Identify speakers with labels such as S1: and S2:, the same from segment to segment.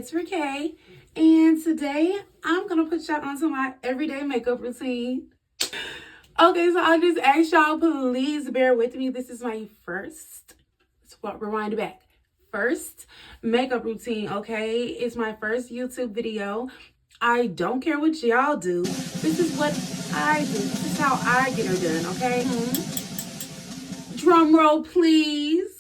S1: it's Raquel, and today I'm gonna put y'all onto my everyday makeup routine. Okay, so I just asked y'all, please bear with me. This is my first, rewind back, first makeup routine, okay? It's my first YouTube video. I don't care what y'all do. This is what I do. This is how I get her done, okay? Drum roll, please.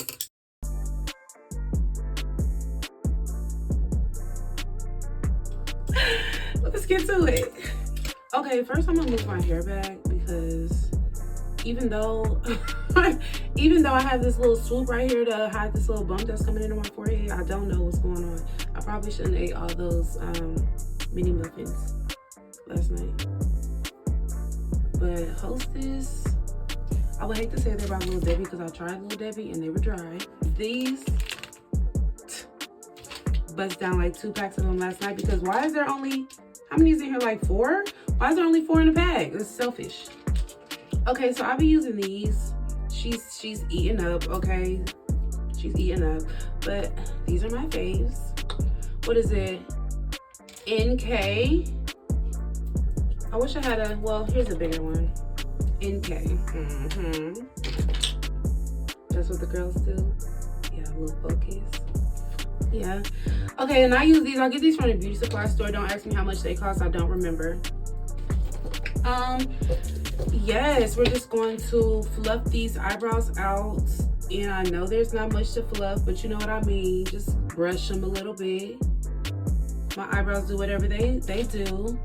S1: Let's get to it. Okay, first I'm gonna move my hair back because even though I have this little swoop right here to hide this little bump that's coming into my forehead, I don't know what's going on. I probably shouldn't have ate all those mini muffins last night. But Hostess, I would hate to say they're by Little Debbie because I tried Little Debbie and they were dry. These bust down like 2 packs of them last night because why is there only, how many is in here, like 4? Why is there only 4 in a bag? It's selfish. Okay, so I've been using these. She's eating up, okay? She's eating up. But these are my faves. What is it? NK. I wish I had a, well, here's a bigger one. NK. That's what the girls do. Yeah, a little focus. Yeah. Okay, and I use these. I get these from the beauty supply store. Don't ask me how much they cost. I don't remember. Yes, we're just going to fluff these eyebrows out. And I know there's not much to fluff, but you know what I mean. Just brush them a little bit. My eyebrows do whatever they do.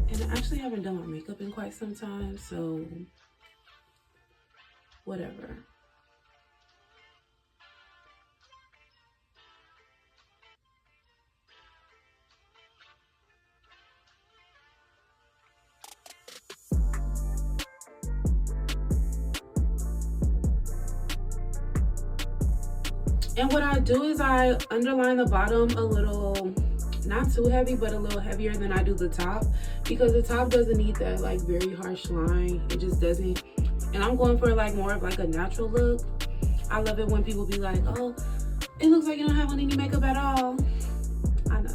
S1: And I actually haven't done my makeup in quite some time, so whatever. And what I do is I underline the bottom a little, not too heavy, but a little heavier than I do the top, because the top doesn't need that like very harsh line. It just doesn't. And I'm going for like more of like a natural look. I love it when people be like, oh, it looks like you don't have on any makeup at all. I know.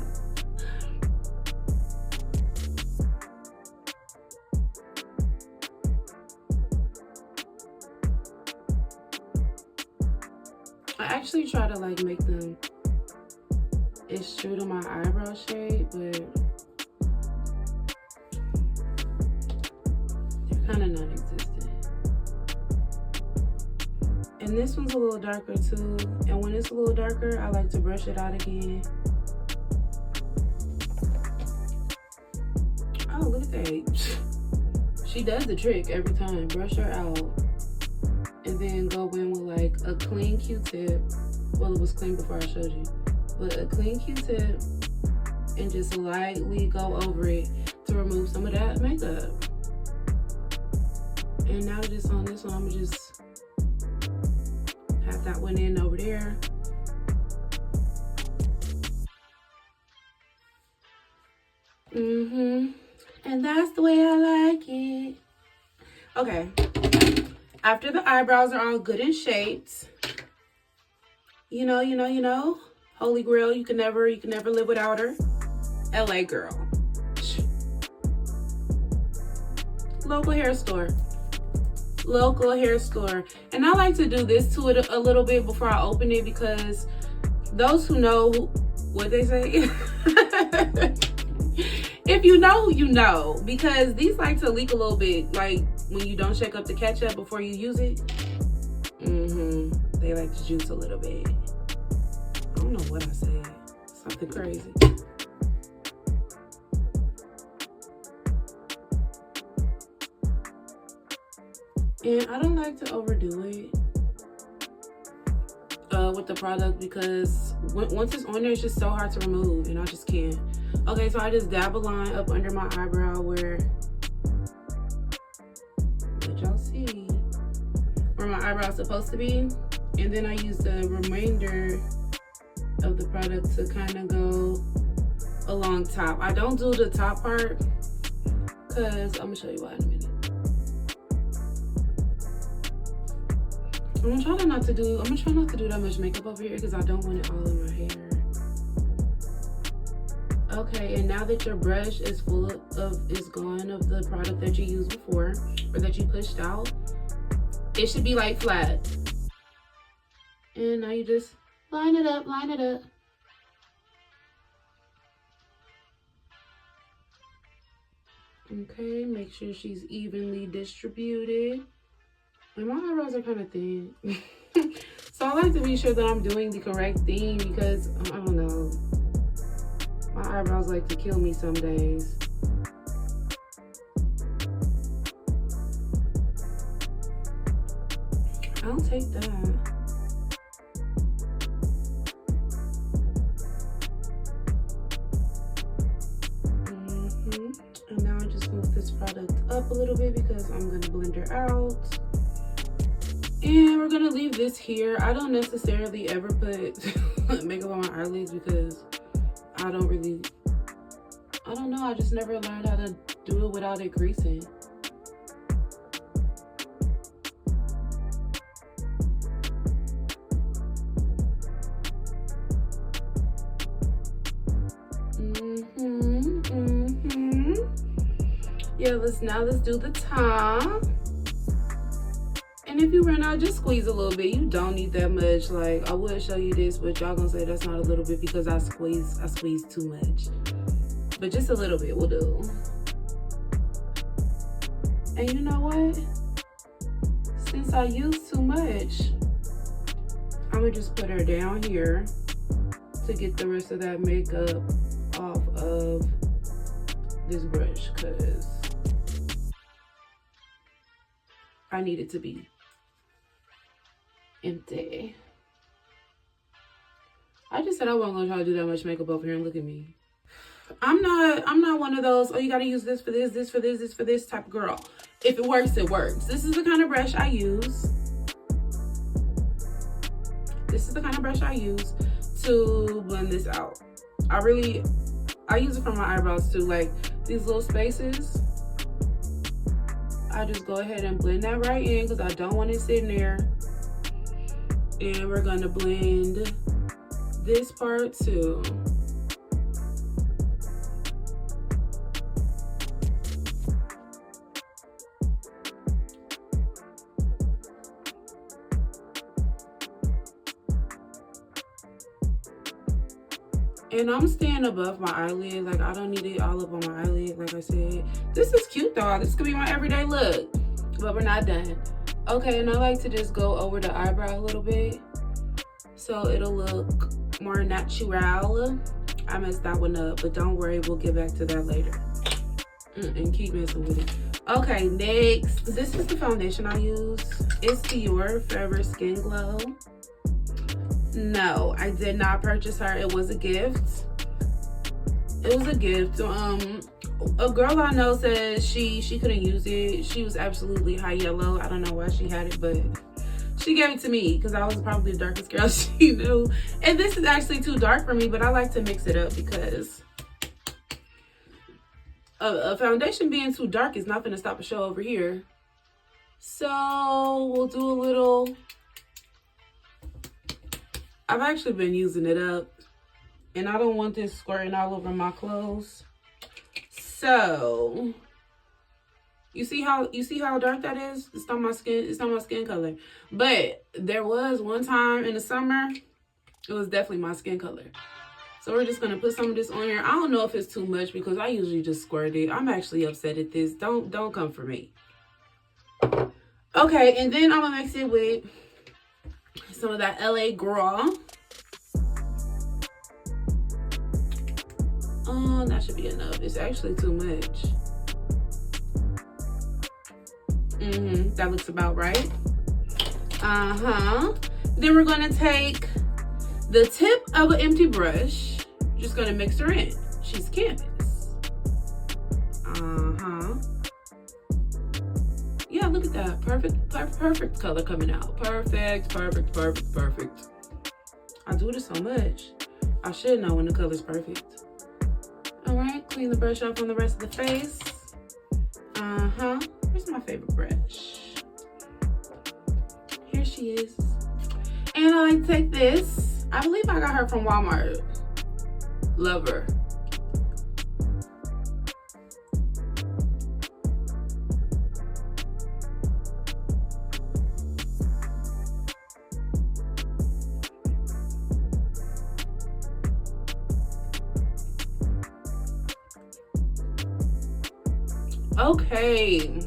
S1: I actually try to like make them as true to my eyebrow shape, but they're kind of non-existent. And this one's a little darker too. And when it's a little darker, I like to brush it out again. Oh, look at that. She does the trick every time. Brush her out. And then go in with like a clean Q-tip. Well, it was clean before I showed you. But a clean Q-tip and just lightly go over it to remove some of that makeup. And now that it's on this one, I'm gonna just have that one in over there. And that's the way I like it. Okay. After the eyebrows are all good and shaped, you know, Holy Grail, you can never live without her. LA girl. Local hair store. And I like to do this to it a little bit before I open it because those who know what they say, if you know, you know, because these like to leak a little bit, like when you don't shake up the ketchup before you use it. They like to juice a little bit. I don't know what I said. Something crazy. And I don't like to overdo it with the product because once it's on there, it's just so hard to remove and I just can't. Okay, so I just dab a line up under my eyebrow where, let y'all see, where my eyebrow's supposed to be. And then I use the remainder of the product to kind of go along top. I don't do the top part because I'm gonna show you why in a minute. I'm gonna try not to do that much makeup over here because I don't want it all in my hair. Okay, and now that your brush is gone of the product that you used before or that you pushed out, it should be like flat. And now you just line it up, line it up. Okay, make sure she's evenly distributed. And my eyebrows are kind of thin. So I like to be sure that I'm doing the correct thing because, I don't know, my eyebrows like to kill me some days. I'll take that. And now I just move this product up a little bit because I'm gonna blend her out. And we're gonna leave this here. I don't necessarily ever put makeup on my eyelids because I don't know, I just never learned how to do it without it greasing. Yeah, let's do the top. And if you run out, just squeeze a little bit. You don't need that much. Like, I would show you this, but y'all gonna say that's not a little bit because I squeeze too much. But just a little bit will do. And you know what? Since I used too much, I'm gonna just put her down here to get the rest of that makeup off of this brush because I need it to be empty. I just said I wasn't gonna try to do that much makeup over here and look at me. I'm not one of those, oh, you gotta use this for this, this for this, this for this type of girl. If it works, it works. This is the kind of brush I use. This is the kind of brush I use to blend this out. I use it for my eyebrows too, like these little spaces. I just go ahead and blend that right in because I don't want it sitting there. And we're gonna blend this part too. And I'm staying above my eyelid. Like, I don't need it all up on my eyelid, like I said. This is cute though. This could be my everyday look. But we're not done. Okay, and I like to just go over the eyebrow a little bit so it'll look more natural. I messed that one up, but don't worry, we'll get back to that later. And keep messing with it. Okay, next. This is the foundation I use. It's Dior Forever Skin Glow. No, I did not purchase her. It was a gift. It was a gift. A girl I know said she couldn't use it. She was absolutely high yellow. I don't know why she had it, but she gave it to me because I was probably the darkest girl she knew. And this is actually too dark for me, but I like to mix it up because a foundation being too dark is not going to stop a show over here. So we'll do a little. I've actually been using it up and I don't want this squirting all over my clothes. So you see how dark that is? It's not my skin color. But there was one time in the summer, it was definitely my skin color. So we're just gonna put some of this on here. I don't know if it's too much because I usually just squirt it. I'm actually upset at this. Don't come for me. Okay, and then I'm gonna mix it with some of that LA Gras. That should be enough. It's actually too much. That looks about right. Then we're gonna take the tip of an empty brush. Just gonna mix her in. She's canvas. Yeah, look at that. Perfect color coming out. Perfect. I do this so much. I should know when the color's perfect. All right, clean the brush off on the rest of the face. Where's my favorite brush? Here she is. And I like to take this. I believe I got her from Walmart. Love her. Okay,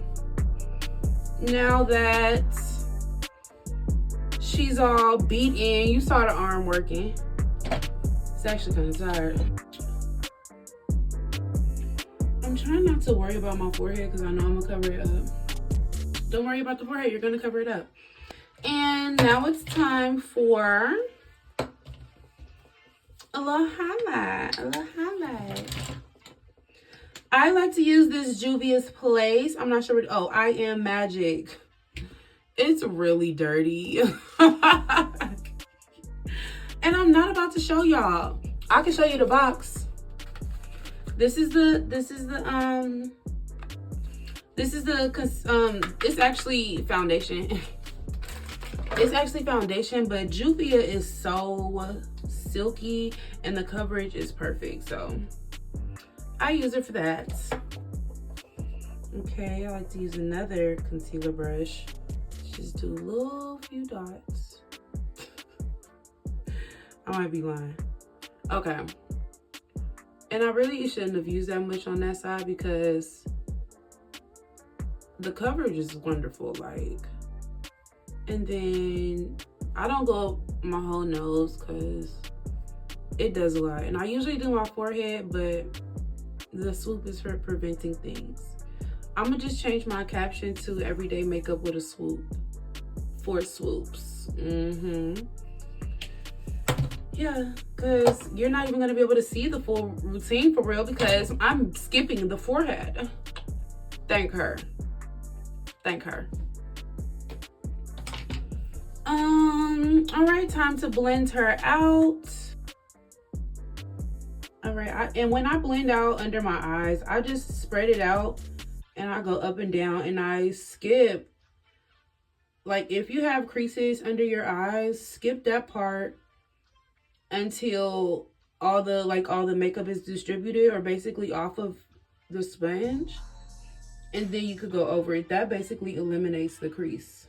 S1: now that she's all beat in, you saw the arm working. It's actually kind of tired. I'm trying not to worry about my forehead because I know I'm gonna cover it up. Don't worry about the forehead, you're gonna cover it up. And now it's time for a little highlight. I like to use this Juvia's Place. I'm not sure what, oh, I Am Magic. It's really dirty. And I'm not about to show y'all. I can show you the box. This is it's actually foundation. It's actually foundation, but Juvia is so silky and the coverage is perfect. So I use it for that. Okay, I like to use another concealer brush. Just do a little few dots. I might be lying. Okay. And I really shouldn't have used that much on that side because the coverage is wonderful, like. And then I don't go up my whole nose because it does a lot. And I usually do my forehead, but the swoop is for preventing things. I'm gonna just change my caption to everyday makeup with a swoop. 4 swoops. Yeah, because you're not even gonna be able to see the full routine for real because I'm skipping the forehead. Thank her. All right, time to blend her out. All right, and when I blend out under my eyes, I just spread it out and I go up and down and I skip. Like if you have creases under your eyes, skip that part until all the makeup is distributed or basically off of the sponge. And then you could go over it. That basically eliminates the crease.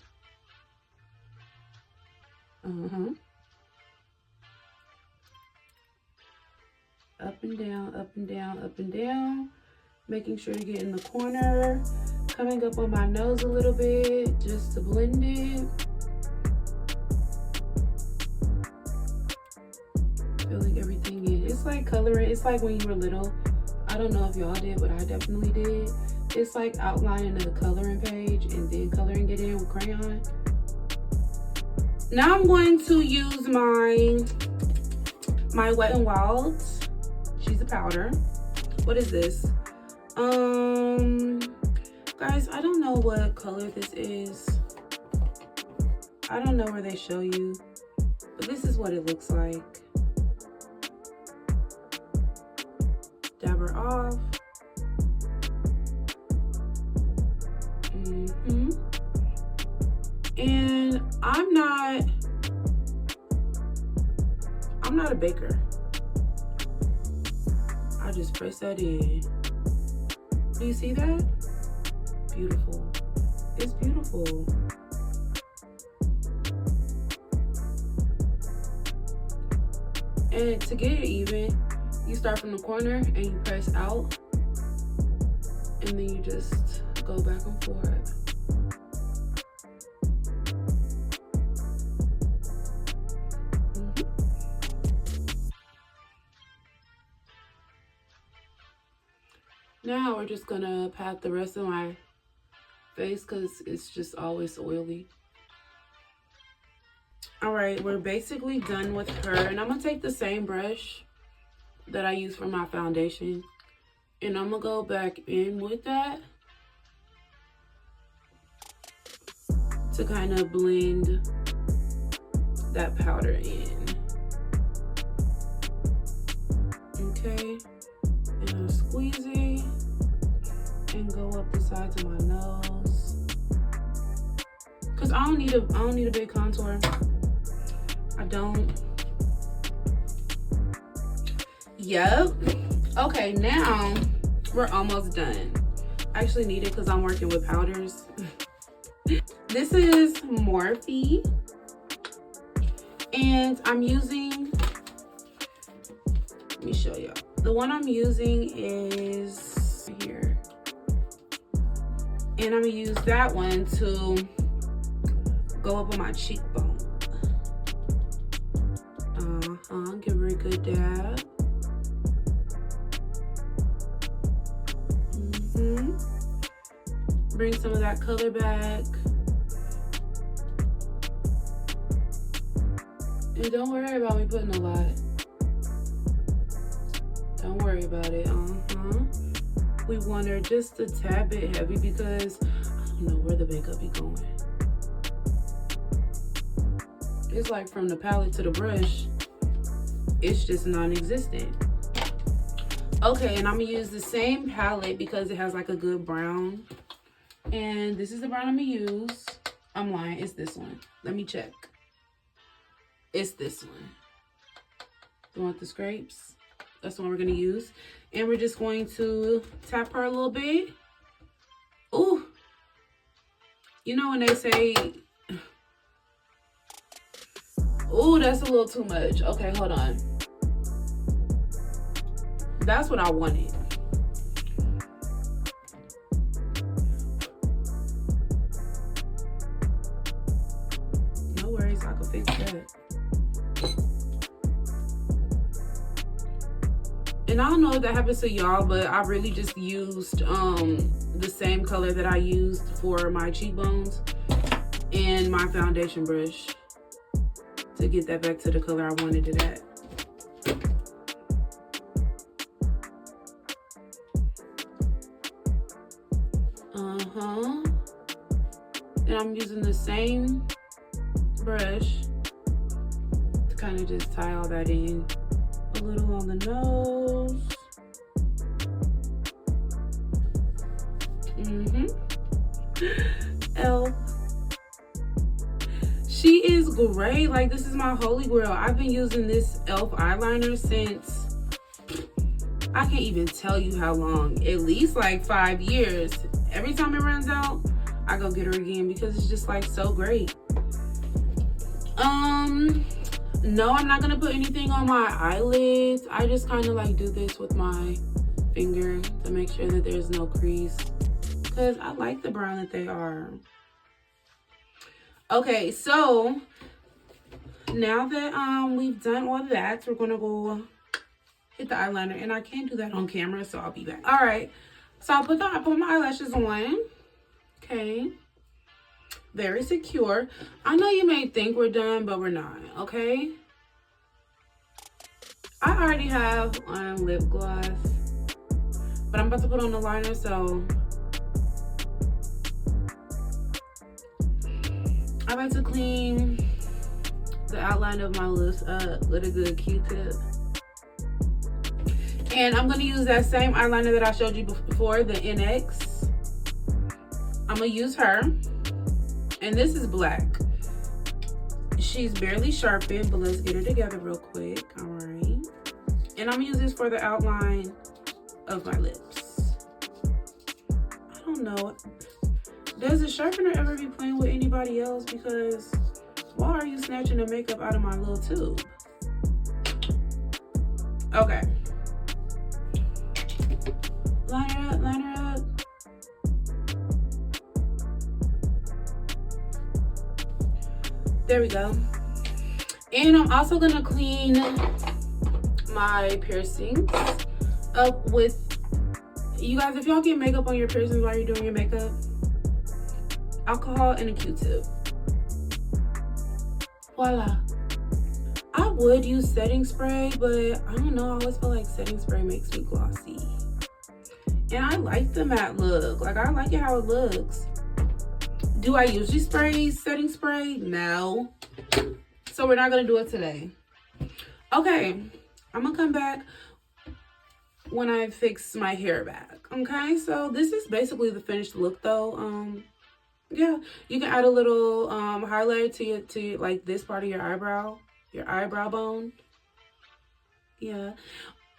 S1: Up and down, up and down, up and down. Making sure to get in the corner. Coming up on my nose a little bit just to blend it. Filling everything in. It's like coloring. It's like when you were little. I don't know if y'all did, but I definitely did. It's like outlining a coloring page and then coloring it in with crayon. Now I'm going to use my Wet n Wild. She's a powder. What is this? Guys, I don't know what color this is. I don't know where they show you, but this is what it looks like. Dab her off. And I'm not a baker. I just press that in. Do you see that? Beautiful. It's beautiful. And to get it even, you start from the corner and you press out. And then you just go back and forth. Now we're just gonna pat the rest of my face because it's just always oily. All right, we're basically done with her. And I'm gonna take the same brush that I use for my foundation. And I'm gonna go back in with that to kind of blend that powder in. Okay, and I'm squeezing and go up the sides of my nose. Cause I don't need a big contour. I don't. Yep. Okay, now we're almost done. I actually need it because I'm working with powders. This is Morphe. And I'm using, let me show y'all. The one I'm using is here. And I'm gonna use that one to go up on my cheekbone. Give her a good dab. Bring some of that color back. And don't worry about me putting a lot. Don't worry about it. We want her just a tad bit heavy because I don't know where the makeup be going. It's like from the palette to the brush, it's just non-existent. Okay, and I'm gonna use the same palette because it has like a good brown. And this is the brown I'm gonna use. I'm lying, it's this one. Let me check. It's this one. The one with the scrapes. That's the one we're gonna use. And we're just going to tap her a little bit. Ooh. You know when they say, ooh, that's a little too much. Okay, hold on. That's what I wanted. No worries, I can fix that. And I don't know if that happens to y'all, but I really just used the same color that I used for my cheekbones and my foundation brush to get that back to the color I wanted it at. And I'm using the same brush to kind of just tie all that in. A little on the nose. Elf. She is great. Like, this is my holy grail. I've been using this Elf eyeliner since, I can't even tell you how long. At least like 5 years. Every time it runs out, I go get her again because it's just like so great. No, I'm not gonna put anything on my eyelids. I just kind of like do this with my finger to make sure that there's no crease because I like the brown that they are. Okay, so now that we've done all that, we're gonna go hit the eyeliner, and I can't do that on camera, so I'll be back. All right, so I put my eyelashes on. Okay. Very secure. I know you may think we're done, but we're not, okay? I already have on lip gloss, but I'm about to put on the liner, so I like to clean the outline of my lips up with a good Q-tip. And I'm gonna use that same eyeliner that I showed you before, the NX. I'm gonna use her. And this is black. She's barely sharpened, but let's get her together real quick. All right. And I'm gonna use this for the outline of my lips. I don't know. Does a sharpener ever be playing with anybody else? Because why are you snatching the makeup out of my little tube? Okay. Line her up, line her up. There we go. And I'm also gonna clean my piercings up with, you guys, if y'all get makeup on your piercings while you're doing your makeup, alcohol and a Q-tip. Voila. I would use setting spray, but I don't know, I always feel like setting spray makes me glossy. And I like the matte look. Like, I like it how it looks. Do I usually spray setting spray? No. So we're not gonna do it today. Okay, I'm gonna come back when I fix my hair back. Okay, so this is basically the finished look though. Yeah, you can add a little highlight to like this part of your eyebrow bone. Yeah.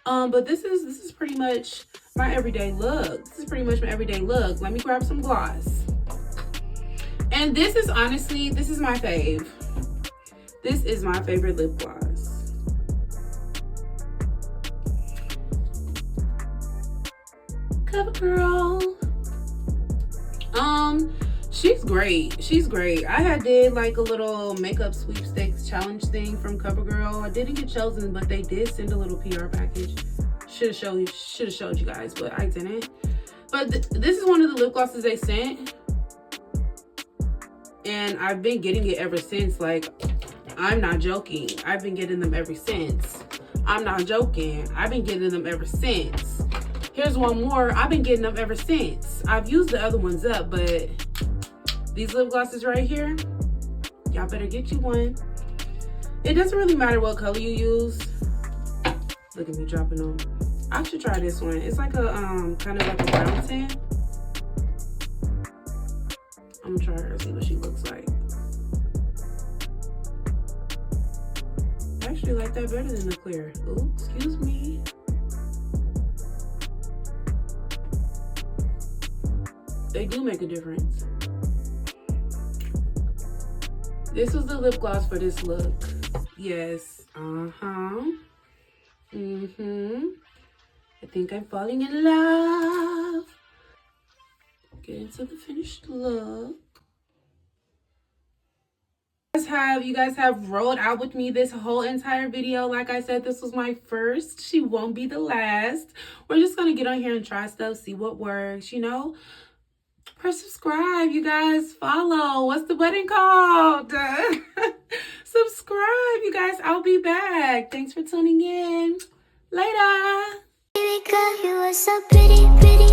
S1: But this is pretty much my everyday look. This is pretty much my everyday look. Let me grab some gloss. And this is honestly, this is my fave. This is my favorite lip gloss. CoverGirl. She's great. She's great. I had did like a little makeup sweepstakes challenge thing from CoverGirl. I didn't get chosen, but they did send a little PR package. Should have showed you guys, but I didn't. But this is one of the lip glosses they sent, and I've been getting it ever since. Like, I'm not joking. I've been getting them ever since. I'm not joking. I've been getting them ever since. Here's one more. I've been getting them ever since. I've used the other ones up, but these lip glosses right here, y'all better get you one. It doesn't really matter what color you use. Look at me dropping them. I should try this one. It's like a kind of like a brown tint. I'm gonna try her to see what she looks like. I actually like that better than the clear. Ooh, excuse me. They do make a difference. This was the lip gloss for this look. Yes. I think I'm falling in love. Get into the finished look. You guys have rolled out with me this whole entire video. Like I said, this was my first. She won't be the last. We're just gonna get on here and try stuff, see what works, you know. Press subscribe, you guys. Follow. What's the button called? Subscribe, you guys. I'll be back. Thanks for tuning in. Later.
S2: Baby girl, you are so pretty, pretty.